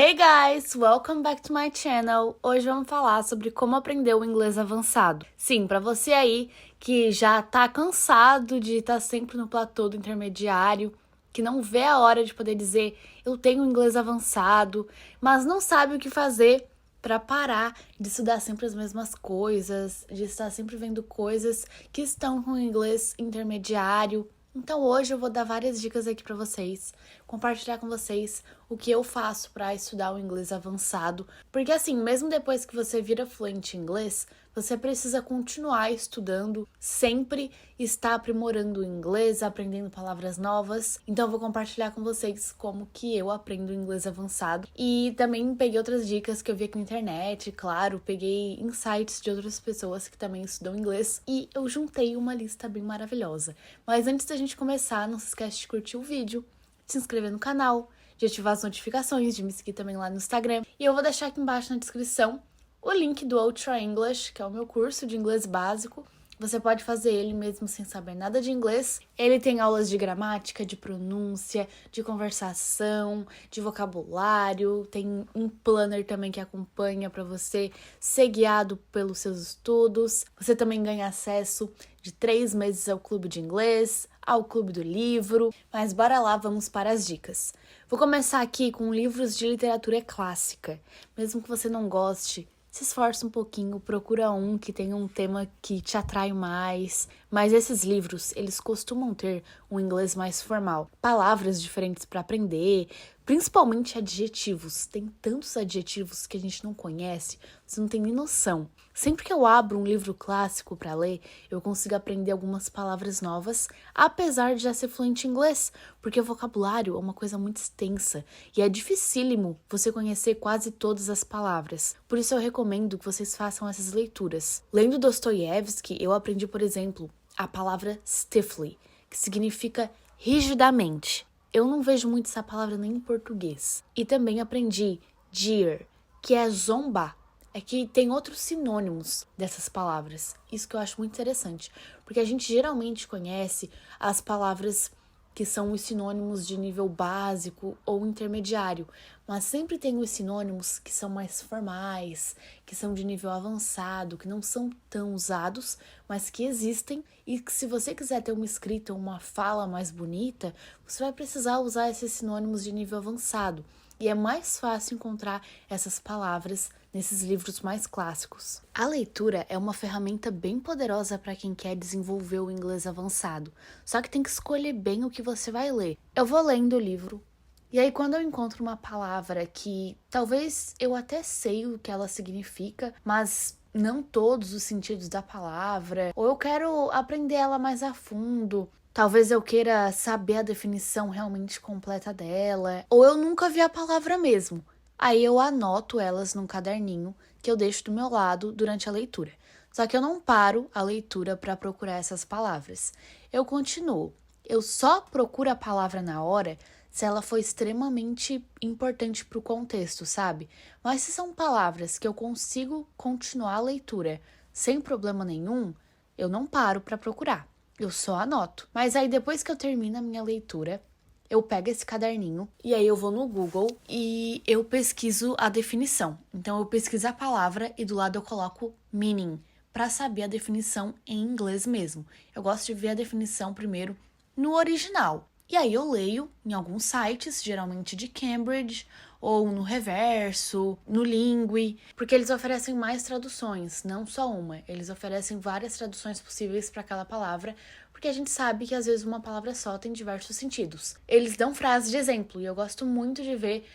Hey guys, welcome back to my channel. Hoje vamos falar sobre como aprender o inglês avançado. Sim, para você aí que já tá cansado de estar sempre no platô do intermediário, que não vê a hora de poder dizer eu tenho inglês avançado, mas não sabe o que fazer para parar de estudar sempre as mesmas coisas, de estar sempre vendo coisas que estão com inglês intermediário. Então hoje eu vou dar várias dicas aqui para vocês, compartilhar com vocês o que eu faço para estudar o inglês avançado, porque assim, mesmo depois que você vira fluente em inglês, você precisa continuar estudando, sempre estar aprimorando o inglês, aprendendo palavras novas. Então eu vou compartilhar com vocês como que eu aprendo o inglês avançado. E também peguei outras dicas que eu vi aqui na internet, claro, peguei insights de outras pessoas que também estudam inglês e eu juntei uma lista bem maravilhosa. Mas antes da gente começar, não se esquece de curtir o vídeo, de se inscrever no canal, de ativar as notificações, de me seguir também lá no Instagram. E eu vou deixar aqui embaixo na descrição o link do Ultra English, que é o meu curso de inglês básico. Você pode fazer ele mesmo sem saber nada de inglês. Ele tem aulas de gramática, de pronúncia, de conversação, de vocabulário. Tem um planner também que acompanha para você ser guiado pelos seus estudos. Você também ganha acesso de 3 meses ao clube de inglês, ao clube do livro. Mas bora lá, vamos para as dicas. Vou começar aqui com livros de literatura clássica. Mesmo que você não goste, se esforça um pouquinho, procura um que tenha um tema que te atrai mais. Mas esses livros, eles costumam ter um inglês mais formal. Palavras diferentes para aprender, principalmente adjetivos. Tem tantos adjetivos que a gente não conhece, você não tem nem noção. Sempre que eu abro um livro clássico para ler, eu consigo aprender algumas palavras novas, apesar de já ser fluente em inglês, porque o vocabulário é uma coisa muito extensa e é dificílimo você conhecer quase todas as palavras. Por isso eu recomendo que vocês façam essas leituras. Lendo Dostoiévski, eu aprendi, por exemplo, a palavra stiffly, que significa rigidamente. Eu não vejo muito essa palavra nem em português. E também aprendi jeer, que é zombar. É que tem outros sinônimos dessas palavras. Isso que eu acho muito interessante. Porque a gente geralmente conhece as palavras que são os sinônimos de nível básico ou intermediário. Mas sempre tem os sinônimos que são mais formais, que são de nível avançado, que não são tão usados, mas que existem. E que se você quiser ter uma escrita ou uma fala mais bonita, você vai precisar usar esses sinônimos de nível avançado. E é mais fácil encontrar essas palavras nesses livros mais clássicos. A leitura é uma ferramenta bem poderosa para quem quer desenvolver o inglês avançado, só que tem que escolher bem o que você vai ler. Eu vou lendo o livro, e aí quando eu encontro uma palavra que talvez eu até sei o que ela significa, mas não todos os sentidos da palavra, ou eu quero aprender ela mais a fundo, talvez eu queira saber a definição realmente completa dela, ou eu nunca vi a palavra mesmo. Aí eu anoto elas num caderninho que eu deixo do meu lado durante a leitura. Só que eu não paro a leitura para procurar essas palavras. Eu continuo. Eu só procuro a palavra na hora se ela for extremamente importante para o contexto, sabe? Mas se são palavras que eu consigo continuar a leitura sem problema nenhum, eu não paro para procurar. Eu só anoto. Mas aí depois que eu termino a minha leitura, eu pego esse caderninho e aí eu vou no Google e eu pesquiso a definição. Então eu pesquiso a palavra e do lado eu coloco meaning para saber a definição em inglês mesmo. Eu gosto de ver a definição primeiro no original. E aí eu leio em alguns sites, geralmente de Cambridge, ou no Reverso, no Lingui, porque eles oferecem mais traduções, não só uma. Eles oferecem várias traduções possíveis para aquela palavra, porque a gente sabe que às vezes uma palavra só tem diversos sentidos. Eles dão frases de exemplo, e eu gosto muito de ver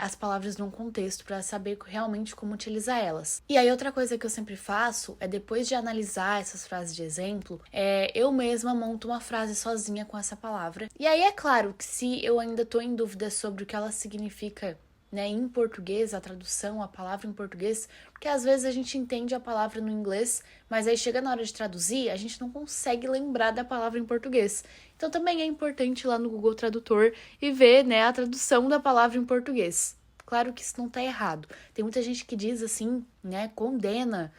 as palavras num contexto para saber realmente como utilizar elas. E aí outra coisa que eu sempre faço é, depois de analisar essas frases de exemplo, eu mesma monto uma frase sozinha com essa palavra. E aí é claro que se eu ainda estou em dúvida sobre o que ela significa, né, em português, a tradução, a palavra em português, porque às vezes a gente entende a palavra no inglês, mas aí chega na hora de traduzir, a gente não consegue lembrar da palavra em português. Então também é importante ir lá no Google Tradutor e ver, né, a tradução da palavra em português. Claro que isso não tá errado. Tem muita gente que diz assim, né, condena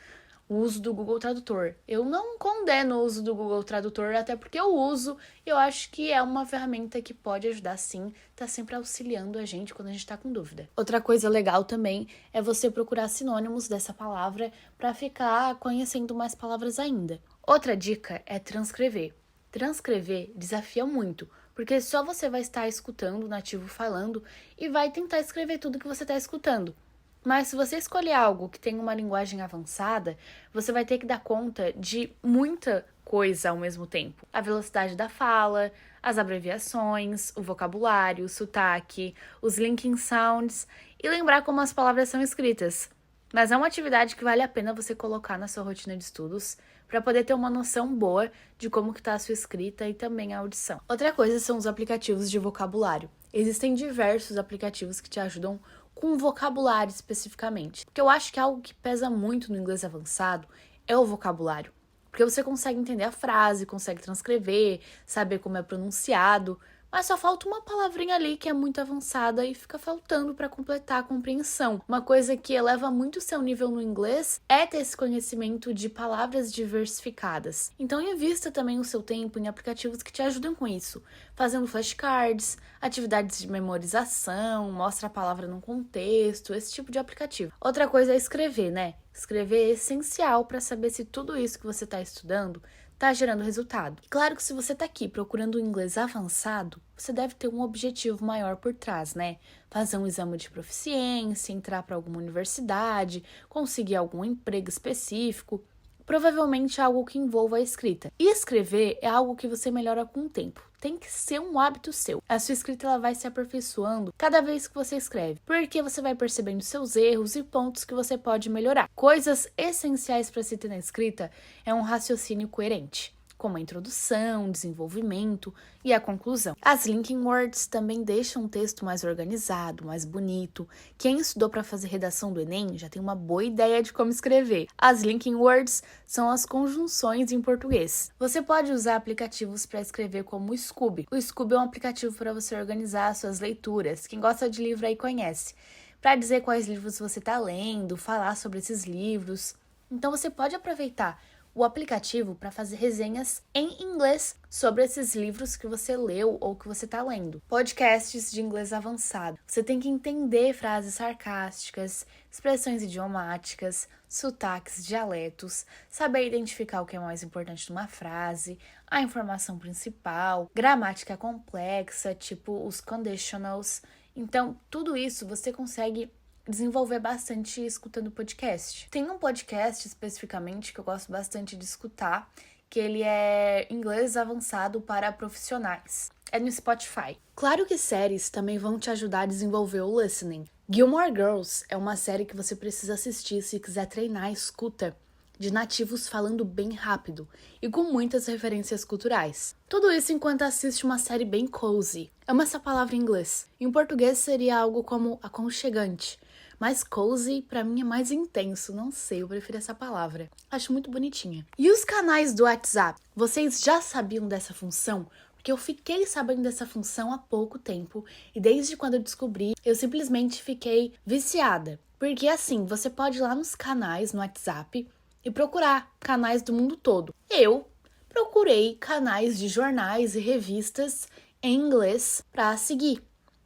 o uso do Google Tradutor. Eu não condeno o uso do Google Tradutor, até porque eu uso e eu acho que é uma ferramenta que pode ajudar sim, tá sempre auxiliando a gente quando a gente tá com dúvida. Outra coisa legal também é você procurar sinônimos dessa palavra para ficar conhecendo mais palavras ainda. Outra dica é transcrever. Transcrever desafia muito, porque só você vai estar escutando o nativo falando e vai tentar escrever tudo que você está escutando. Mas se você escolher algo que tem uma linguagem avançada, você vai ter que dar conta de muita coisa ao mesmo tempo. A velocidade da fala, as abreviações, o vocabulário, o sotaque, os linking sounds e lembrar como as palavras são escritas. Mas é uma atividade que vale a pena você colocar na sua rotina de estudos para poder ter uma noção boa de como que está a sua escrita e também a audição. Outra coisa são os aplicativos de vocabulário. Existem diversos aplicativos que te ajudam com vocabulário especificamente. Porque eu acho que algo que pesa muito no inglês avançado é o vocabulário. Porque você consegue entender a frase, consegue transcrever, saber como é pronunciado, mas só falta uma palavrinha ali que é muito avançada e fica faltando para completar a compreensão. Uma coisa que eleva muito o seu nível no inglês é ter esse conhecimento de palavras diversificadas. Então invista também o seu tempo em aplicativos que te ajudam com isso, fazendo flashcards, atividades de memorização, mostra a palavra num contexto, esse tipo de aplicativo. Outra coisa é escrever, né? Escrever é essencial para saber se tudo isso que você está estudando está gerando resultado. Claro que se você está aqui procurando um inglês avançado, você deve ter um objetivo maior por trás, né? Fazer um exame de proficiência, entrar para alguma universidade, conseguir algum emprego específico, provavelmente algo que envolva a escrita. E escrever é algo que você melhora com o tempo. Tem que ser um hábito seu. A sua escrita ela vai se aperfeiçoando cada vez que você escreve, porque você vai percebendo seus erros e pontos que você pode melhorar. Coisas essenciais para se ter na escrita é um raciocínio coerente, como a introdução, desenvolvimento e a conclusão. As linking words também deixam um texto mais organizado, mais bonito. Quem estudou para fazer redação do Enem já tem uma boa ideia de como escrever. As linking words são as conjunções em português. Você pode usar aplicativos para escrever como o Scoob. O Scoob é um aplicativo para você organizar suas leituras. Quem gosta de livro aí conhece. Para dizer quais livros você está lendo, falar sobre esses livros. Então você pode aproveitar o aplicativo para fazer resenhas em inglês sobre esses livros que você leu ou que você está lendo. Podcasts de inglês avançado. Você tem que entender frases sarcásticas, expressões idiomáticas, sotaques, dialetos, saber identificar o que é mais importante numa frase, a informação principal, gramática complexa, tipo os conditionals. Então, tudo isso você consegue desenvolver bastante escutando podcast. Tem um podcast especificamente que eu gosto bastante de escutar, que ele é inglês avançado para profissionais. É no Spotify. Claro que séries também vão te ajudar a desenvolver o listening. Gilmore Girls é uma série que você precisa assistir se quiser treinar a escuta de nativos falando bem rápido e com muitas referências culturais. Tudo isso enquanto assiste uma série bem cozy. Amo essa palavra em inglês. Em português seria algo como aconchegante. Mas cozy, pra mim, é mais intenso. Não sei, eu prefiro essa palavra. Acho muito bonitinha. E os canais do WhatsApp? Vocês já sabiam dessa função? Porque eu fiquei sabendo dessa função há pouco tempo. E desde quando eu descobri, eu simplesmente fiquei viciada. Porque assim, você pode ir lá nos canais no WhatsApp e procurar canais do mundo todo. Eu procurei canais de jornais e revistas em inglês pra seguir.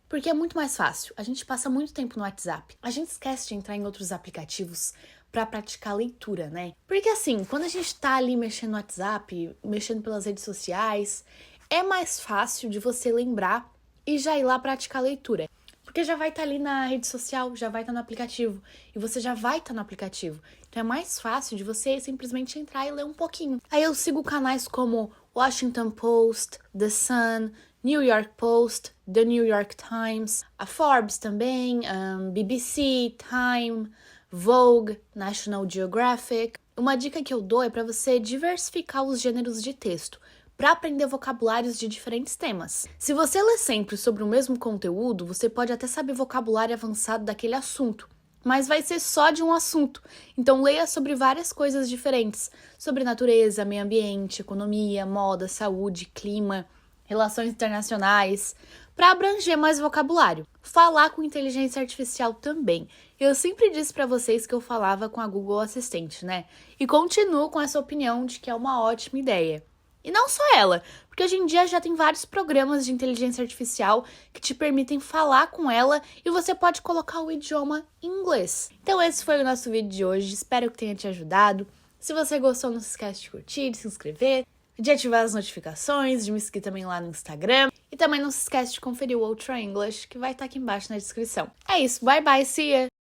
Porque é muito mais fácil. A gente passa muito tempo no WhatsApp. A gente esquece de entrar em outros aplicativos para praticar a leitura, né? Porque assim, quando a gente tá ali mexendo no WhatsApp, mexendo pelas redes sociais, é mais fácil de você lembrar e já ir lá praticar a leitura. Porque já vai estar ali na rede social, já vai estar no aplicativo. E você já vai estar no aplicativo. Então é mais fácil de você simplesmente entrar e ler um pouquinho. Aí eu sigo canais como Washington Post, The Sun, New York Post, The New York Times, a Forbes também, BBC, Time, Vogue, National Geographic. Uma dica que eu dou é para você diversificar os gêneros de texto, para aprender vocabulários de diferentes temas. Se você lê sempre sobre o mesmo conteúdo, você pode até saber vocabulário avançado daquele assunto, mas vai ser só de um assunto. Então leia sobre várias coisas diferentes, sobre natureza, meio ambiente, economia, moda, saúde, clima, relações internacionais, para abranger mais vocabulário. Falar com inteligência artificial também. Eu sempre disse pra vocês que eu falava com a Google Assistente, né? E continuo com essa opinião de que é uma ótima ideia. E não só ela, porque hoje em dia já tem vários programas de inteligência artificial que te permitem falar com ela e você pode colocar o idioma em inglês. Então esse foi o nosso vídeo de hoje, espero que tenha te ajudado. Se você gostou, não se esquece de curtir, de se inscrever, de ativar as notificações, de me seguir também lá no Instagram. E também não se esquece de conferir o Ultra English, que vai estar aqui embaixo na descrição. É isso, bye bye, see ya!